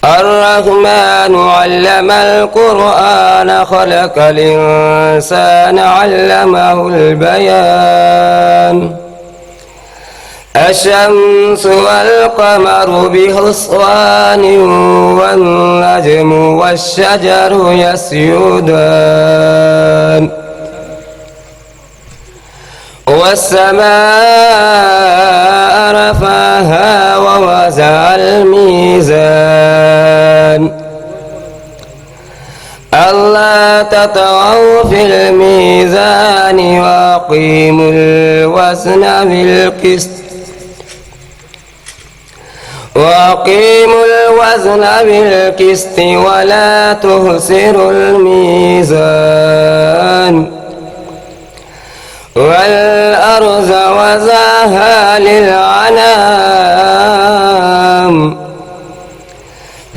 الرحمن علم القرآن خلق الإنسان علمه البيان الشمس والقمر بحسبان والنجم والشجر يسجدان والسماء رفعها ووضع الميزان ألا تطغوا في الميزان وأقيموا الوزن بالقسط ولا تخسروا الميزان والأرض وزاها للعنام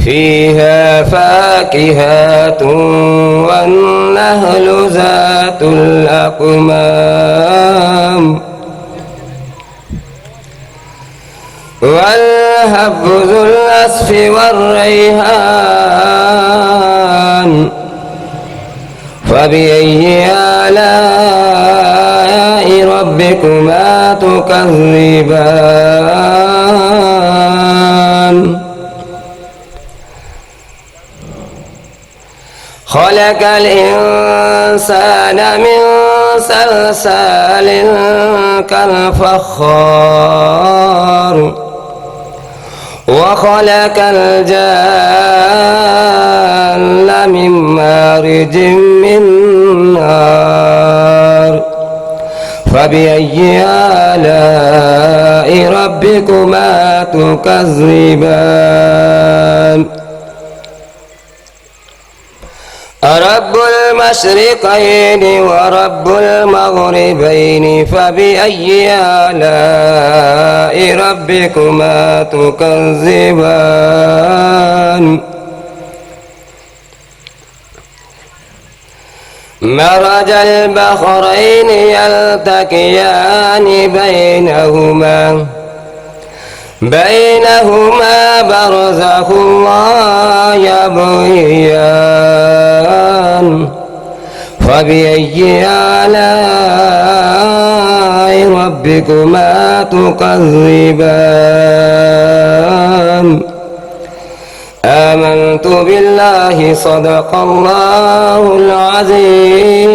فيها فاكهة والنخل ذات الأكمام والحب ذو العصف والريحان فبأي آلاء ربكما تكذبان خلق الإنسان من صلصال كالفخار وخلق الجان من مارج من نار فبأي آلاء ربكما تكذبان رب المشرقين ورب المغربين فبأي آلاء ربكما تكذبان مرج البحرين يلتقيان بينهما برزخ لا يبغيان فبأي آلاء ربكما تكذبان آمنت بالله صدق الله العظيم.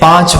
5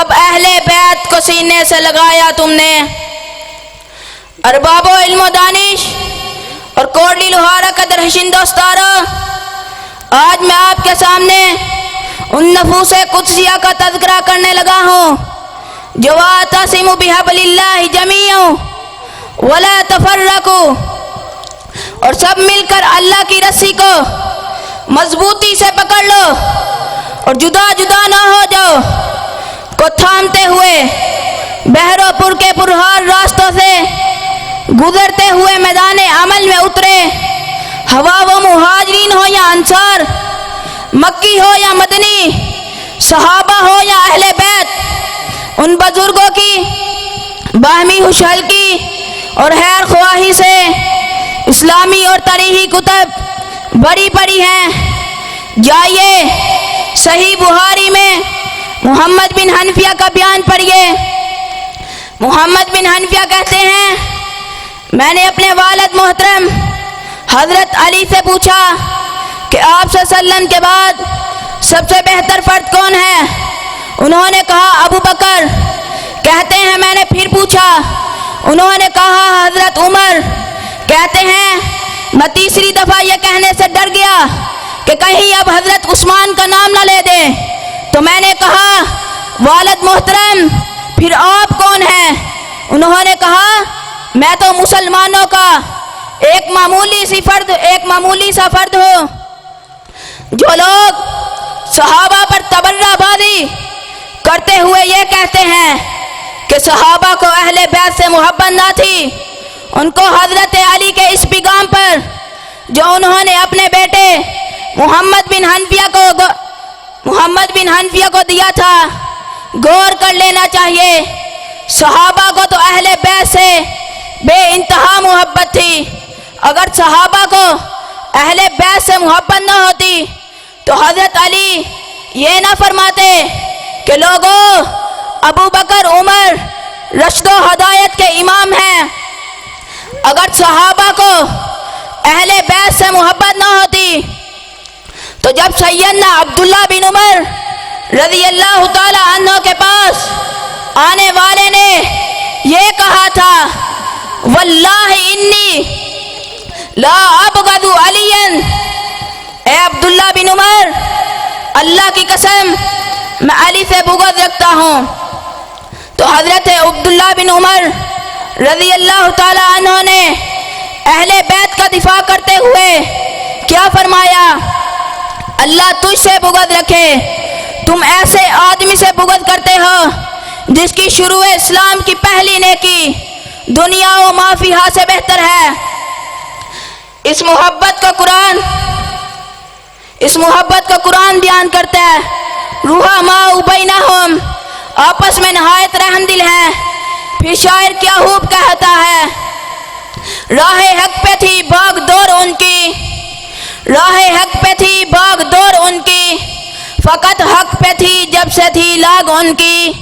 تب اہل بیت کو سینے سے لگایا تم نے۔ ارباب و علم و دانش اور کوڑلی لوہارا قدر حشن دوستارو، آج میں آپ کے سامنے ان نفوس قدسیہ کا تذکرہ کرنے لگا ہوں جو وَاعْتَصِمُوا بِحَبْلِ اللَّهِ جَمِيعًا وَلَا تَفَرَّقُوا، اور سب مل کر اللہ کی رسی کو مضبوطی سے پکڑ لو اور جدا جدا نہ ہو جاؤ، کو تھامتے ہوئے بحر و پر کے پرہار راستوں سے گزرتے ہوئے میدان عمل میں اترے، ہوا و مہاجرین ہو یا انصار، مکی ہو یا مدنی، صحابہ ہو یا اہل بیت، ان بزرگوں کی باہمی خوشحال کی اور خیر خواہی سے اسلامی اور تاریخی کتب بڑی پڑی ہیں۔ جائیے صحیح بخاری میں محمد بن حنفیہ کا بیان پڑھیے۔ محمد بن حنفیہ کہتے ہیں، میں نے اپنے والد محترم حضرت علی سے پوچھا کہ آپ صلی اللہ علیہ وسلم کے بعد سب سے بہتر فرد کون ہے؟ انہوں نے کہا ابو بکر۔ کہتے ہیں میں نے پھر پوچھا، انہوں نے کہا حضرت عمر۔ کہتے ہیں میں تیسری دفعہ یہ کہنے سے ڈر گیا کہ کہیں اب حضرت عثمان کا نام نہ لے دے، تو میں نے کہا والد محترم پھر آپ کون ہیں؟ انہوں نے کہا میں تو مسلمانوں کا ایک معمولی سا فرد ہوں۔ جو لوگ صحابہ پر تبرہ بازی کرتے ہوئے یہ کہتے ہیں کہ صحابہ کو اہل بیت سے محبت نہ تھی، ان کو حضرت علی کے اس پیغام پر جو انہوں نے اپنے بیٹے محمد بن حنفیہ کو دیا تھا غور کر لینا چاہیے۔ صحابہ کو تو اہل بیت سے بے انتہا محبت تھی، اگر صحابہ کو اہل بیت سے محبت نہ ہوتی تو حضرت علی یہ نہ فرماتے کہ لوگوں ابو بکر عمر رشد و ہدایت کے امام ہیں۔ اگر صحابہ کو اہل بیت سے محبت نہ ہوتی تو جب سیدنا عبداللہ بن عمر رضی اللہ تعالی عنہ کے پاس آنے والے نے یہ کہا تھا واللہ انی لا ابغض علیا، اے عبداللہ بن عمر اللہ کی قسم میں علی سے بغض رکھتا ہوں، تو حضرت عبداللہ بن عمر رضی اللہ تعالی عنہ نے اہل بیت کا دفاع کرتے ہوئے کیا فرمایا؟ اللہ تجھ سے بغض رکھے، تم ایسے آدمی سے بغض کرتے ہو جس کی شروع اسلام کی پہلی نیکی دنیا و ما فیہا سے بہتر ہے۔ اس محبت کا قرآن بیان کرتا ہے، رحماء بینہم، آپس میں نہایت رحم دل ہیں۔ پھر شاعر کیا خوب کہتا ہے، راہ حق پہ تھی باغ دور ان کی، راہ حق پہ تھی باغ دور ان کی، فقط حق پہ تھی جب سے تھی لاگ ان کی،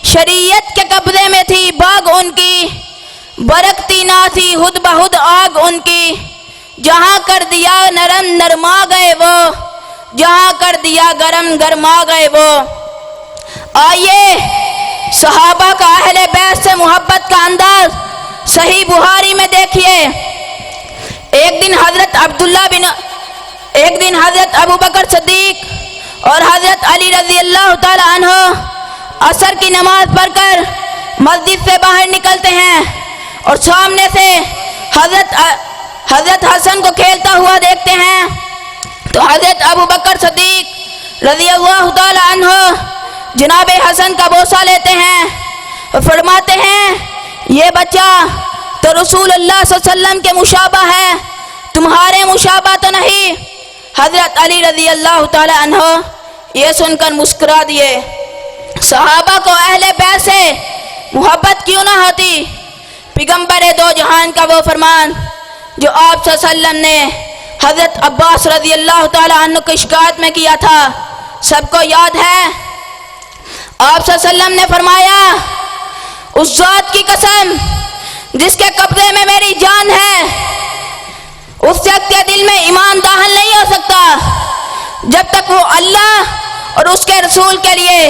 شریعت کے قبضے میں تھی باغ ان کی، برکتی نہ تھی خود بخود آگ ان کی، جہاں کر دیا نرم نرما گئے وہ، جہاں کر دیا گرم گرما گئے وہ۔ آئیے صحابہ کا اہل بیت سے محبت کا انداز صحیح بخاری میں دیکھیے۔ ایک دن حضرت ابو بکر صدیق اور حضرت علی رضی اللہ تعالی عنہ عصر کی نماز پڑھ کر مسجد سے باہر نکلتے ہیں اور سامنے سے حضرت حسن کو کھیلتا ہوا دیکھتے ہیں، تو حضرت ابو بکر صدیق رضی اللہ تعالی عنہ جناب حسن کا بوسہ لیتے ہیں اور فرماتے ہیں یہ بچہ تو رسول اللہ صلی اللہ علیہ وسلم کے مشابہ ہے، تمہارے مشابہ تو نہیں۔ حضرت علی رضی اللہ تعالی عنہ یہ سن کر مسکرا دیے۔ صحابہ کو اہل بیت سے محبت کیوں نہ ہوتی؟ پیغمبر دو جہان کا وہ فرمان جو آپ صلی اللہ علیہ وسلم نے حضرت عباس رضی اللہ تعالی عنہ کی شکایت میں کیا تھا، سب کو یاد ہے۔ آپ صلی اللہ علیہ وسلم نے فرمایا اس ذات کی قسم جس کے قبضے میں میری جان ہے، اس شخص کے دل میں ایمان داخل نہیں ہو سکتا جب تک وہ اللہ اور اس کے رسول کے لیے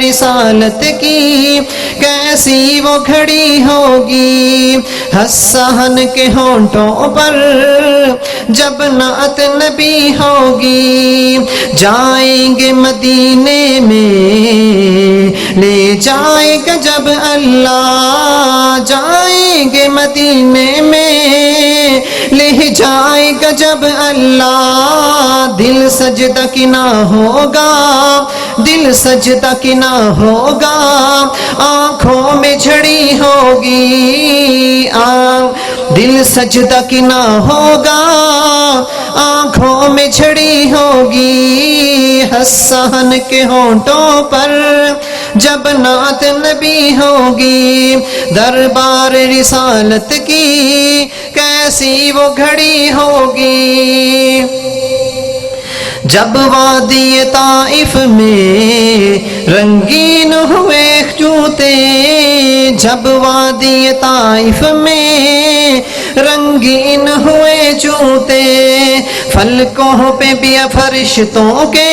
رسالت کی کیسی وہ گھڑی ہوگی، حسن کے ہونٹوں پر جب نعت نبی ہوگی، جائیں گے مدینے میں لے جائے گا جب اللہ، جائیں گے مدینے میں لے جائے گا جب اللہ، دل سجدہ کی نہ ہوگا، دل سجدہ کی نہ ہوگا، آنکھوں میں جھڑی ہوگی، دل سجدہ کی نہ ہوگا، آنکھوں میں جھڑی ہوگی، حسن کے ہونٹوں پر جب نعت نبی ہوگی، دربار رسالت کی کیسی وہ گھڑی ہوگی۔ جب وادی طائف میں رنگین ہوئے جوتے، جب وادی طائف میں رنگین ہوئے جوتے، فلکوں پہ بھی فرشتوں کے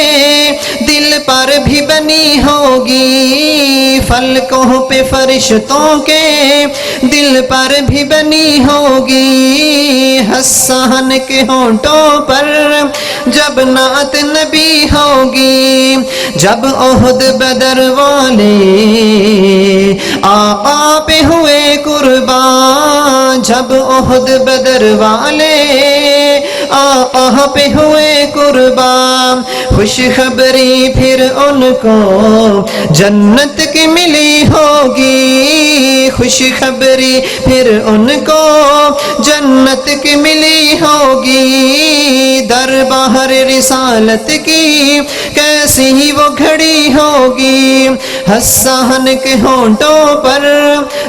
دل پر بھی بنی ہوگی، فلکوں پہ فرشتوں کے دل پر بھی بنی ہوگی، حسن کے ہونٹوں پر جب نعت نبی ہوگی، جب احد بدر والے آقا پہ ہوئے قربان، جب احد بدر والے آقا پہ ہوئے قربان، خوشخبری پھر ان کو جنت کی ملی ہوگی، خوشخبری پھر ان کو جنت کی ملی ہوگی، دربار رسالت کی کیسی وہ گھڑی ہوگی، حسن کے ہونٹوں پر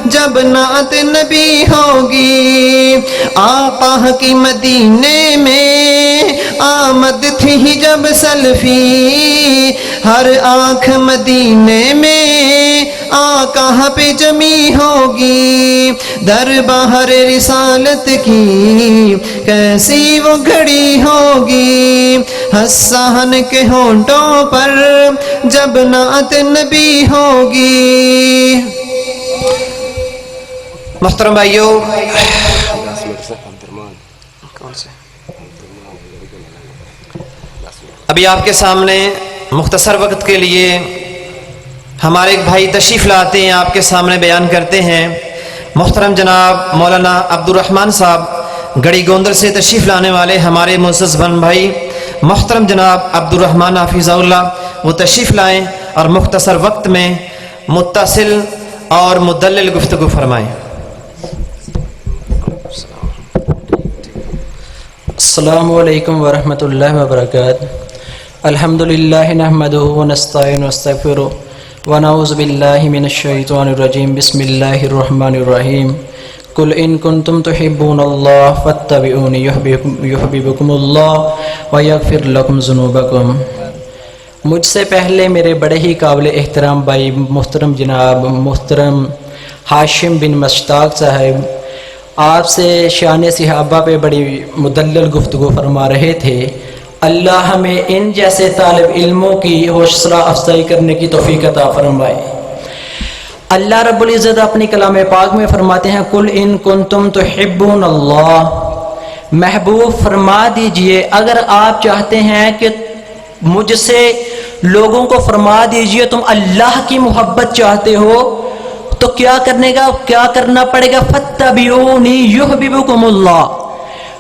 جب نعت نبی ہوگی، آقا کی مدینے میں آمد تھی جب سلفی، ہر آنکھ مدینے میں آقا پہ جمی ہوگی، دربار رسالت کی کیسی وہ گھڑی ہوگی، حسن کے ہونٹوں پر جب نعت نبی ہوگی۔ محترم بھائیو، ابھی آپ کے سامنے مختصر وقت کے لیے ہمارے ایک بھائی تشریف لاتے ہیں، آپ کے سامنے بیان کرتے ہیں۔ محترم جناب مولانا عبد الرحمن صاحب گڑی گوندر سے تشریف لانے والے ہمارے معزز بہن بھائی محترم جناب عبد الرحمن حافظ اللہ، وہ تشریف لائیں اور مختصر وقت میں متصل اور مدلل گفتگو فرمائیں۔ السلام علیکم ورحمۃ اللہ وبرکاتہ۔ الحمدللہ نحمدہ ونستعینہ ونستغفرہ ونعوذ باللہ من الشیطان الرجیم، بسم اللہ الرحمن الرحیم۔ قل ان کنتم تحبون اللہ فاتبعونی یحببکم اللہ ویغفر لکم ذنوبکم۔ مجھ سے پہلے میرے بڑے ہی قابل احترام بھائی محترم جناب محترم ہاشم بن مشتاق صاحب آپ سے شان صحابہ پہ بڑی مدلل گفتگو فرما رہے تھے۔ اللہ ہمیں ان جیسے طالب علموں کی حوصلہ افزائی کرنے کی توفیق عطا فرمائے۔ اللہ رب العزت اپنی کلام پاک میں فرماتے ہیں قل ان کنتم تحبون اللہ، محبوب فرما دیجئے اگر آپ چاہتے ہیں کہ مجھ سے لوگوں کو فرما دیجئے تم اللہ کی محبت چاہتے ہو تو کیا کرنا پڑے گا، فاتبعونی یحببکم اللہ،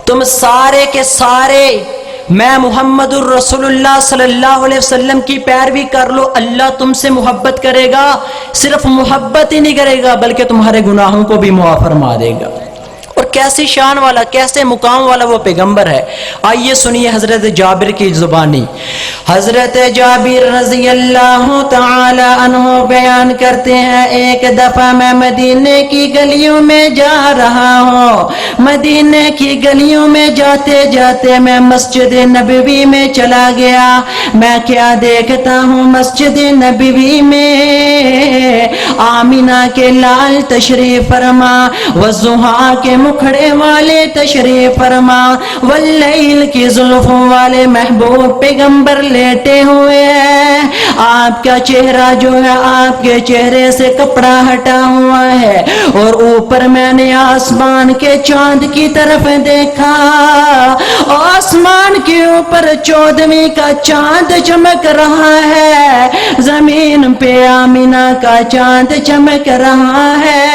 تم سارے کے سارے میں محمد الرسول اللہ صلی اللہ علیہ وسلم کی پیروی کر لو، اللہ تم سے محبت کرے گا، صرف محبت ہی نہیں کرے گا بلکہ تمہارے گناہوں کو بھی معاف فرما دے گا۔ اور کیسی شان والا کیسے مقام والا وہ پیغمبر ہے، آئیے سنیے حضرت جابر کی زبانی۔ حضرت جابر رضی اللہ تعالی عنہ بیان کرتے ہیں ایک دفعہ میں مدینے کی گلیوں میں جا رہا ہوں، مدینے کی گلیوں میں جاتے جاتے میں مسجد نبوی میں چلا گیا، میں کیا دیکھتا ہوں مسجد نبوی میں آمینہ کے لال تشریف فرما، والضحیٰ کے مکھڑے والے تشریف فرما، واللیل کی زلفوں والے محبوب پیغمبر لیٹے ہوئے ہیں، آپ کا چہرہ جو ہے آپ کے چہرے سے کپڑا ہٹا ہوا ہے، اور اوپر میں نے آسمان کے چاند کی طرف دیکھا، آسمان کے اوپر 14ویں کا چاند چمک رہا ہے، زمین پہ آمینہ کا چاند چمک رہا ہے۔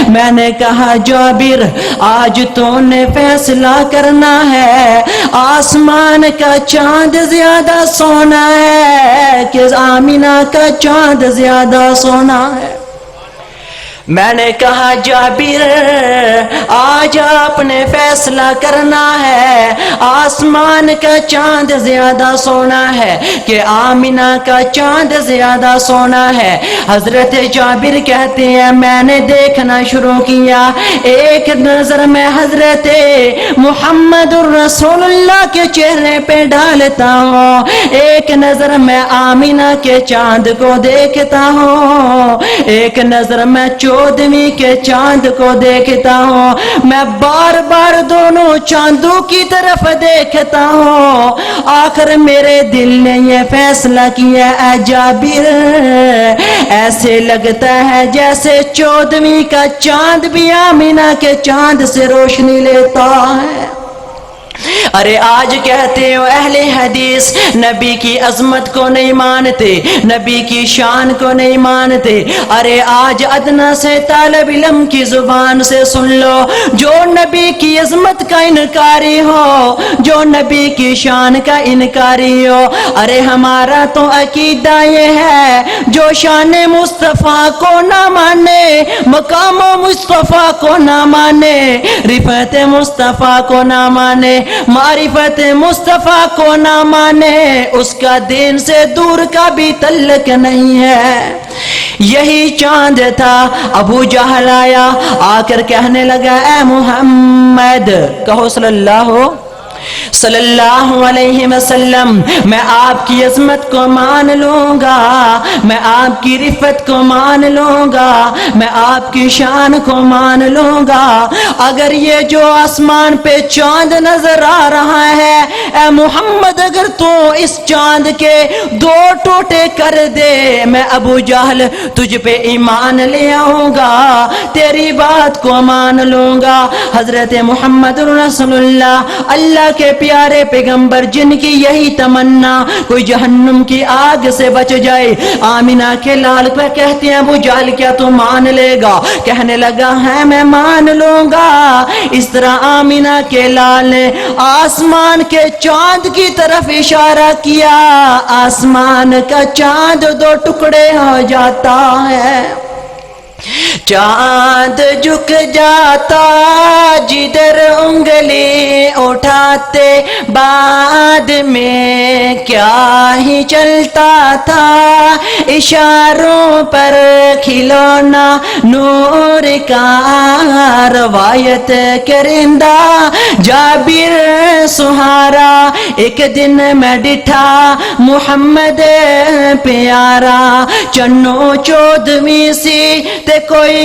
میں نے کہا جابر آج تو نے فیصلہ کرنا ہے، آسمان کا چاند زیادہ سونا ہے کہ آمینہ کا چاند زیادہ سونا ہے؟ میں نے کہا جابر آج آپ نے فیصلہ کرنا ہے، آسمان کا چاند زیادہ سونا ہے کہ آمینہ کا چاند زیادہ سونا ہے؟ حضرت جابر کہتے ہیں میں نے دیکھنا شروع کیا، ایک نظر میں حضرت محمد الرسول اللہ کے چہرے پہ ڈالتا ہوں، ایک نظر میں آمینہ کے چاند کو دیکھتا ہوں، ایک نظر میں 14ویں کے چاند کو دیکھتا ہوں، میں بار بار دونوں چاندوں کی طرف دیکھتا ہوں، آخر میرے دل نے یہ فیصلہ کیا اے جابر ایسے لگتا ہے جیسے 14ویں کا چاند بھی آمینہ کے چاند سے روشنی لیتا ہے۔ ارے آج کہتے ہو اہل حدیث نبی کی عظمت کو نہیں مانتے، نبی کی شان کو نہیں مانتے، ارے آج ادنا سے طالب علم کی زبان سے سن لو جو نبی کی عظمت کا انکاری ہو، جو نبی کی شان کا انکاری ہو، ارے ہمارا تو عقیدہ یہ ہے جو شان مصطفیٰ کو نہ مانے، مقام مصطفیٰ کو نہ مانے، رفعت مصطفیٰ کو نہ مانے، معرفت مصطفیٰ کو نہ مانے، اس کا دین سے دور کا بھی تعلق نہیں ہے۔ یہی چاند تھا، ابو جہل آیا، آ کر کہنے لگا اے محمد، کہو صلی اللہ علیہ وسلم، میں آپ کی عظمت کو مان لوں گا، میں آپ کی رفت کو مان لوں گا، میں آپ کی شان کو مان لوں گا، اگر یہ جو آسمان پہ چاند نظر آ رہا ہے اے محمد اگر تو اس چاند کے 2 ٹوٹے کر دے میں ابو جہل تجھ پہ ایمان لے آؤں گا، تیری بات کو مان لوں گا۔ حضرت محمد رسول اللہ کے پیارے پیغمبر جن کی یہی تمنا کوئی جہنم کی آگ سے بچ جائے، آمینہ کے لال پہ کہتے ہیں ابو جہل کیا تو مان لے گا؟ کہنے لگا ہے میں مان لوں گا۔ اس طرح آمینہ کے لال نے آسمان کے چاند کی طرف اشارہ کیا، آسمان کا چاند 2 ٹکڑے ہو جاتا ہے، چاند جھک جاتا جدھر انگلی اٹھاتے، بعد میں کیا ہی چلتا تھا، اشاروں پر کھلونا نور کا، روایت کرندہ جابر سہارا، ایک دن میں ڈٹھا محمد پیارا، چنو 14ویں سی تے کوئی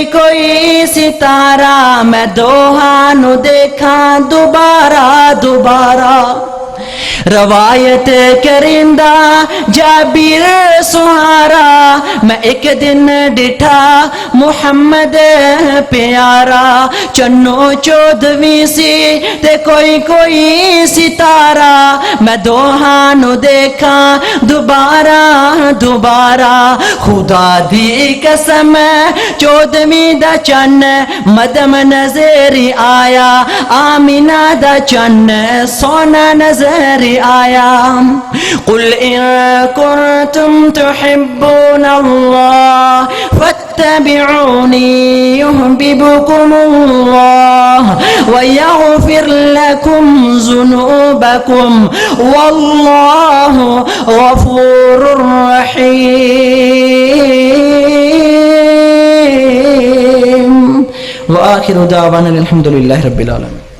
ستارہ، میں دوہانو دیکھا دوبارہ، روایت کرندہ جابر سہارا، میں ایک دن ڈٹھا محمد پیارا، چنو 14ویں سی تے کوئی ستارہ، میں دوہانو دیکھا دوبارہ، خدا دی قسم 14ویں دا چن مدم نظر آیا، آمینہ دا چن سونا نظر آیا، قل ان کنتم تحبون اللہ فاتبعونی یحببکم اللہ ویغفر لکم ذنوبکم واللہ غفور رحیم۔ وآخر دعوانا الحمد للہ رب العالمین۔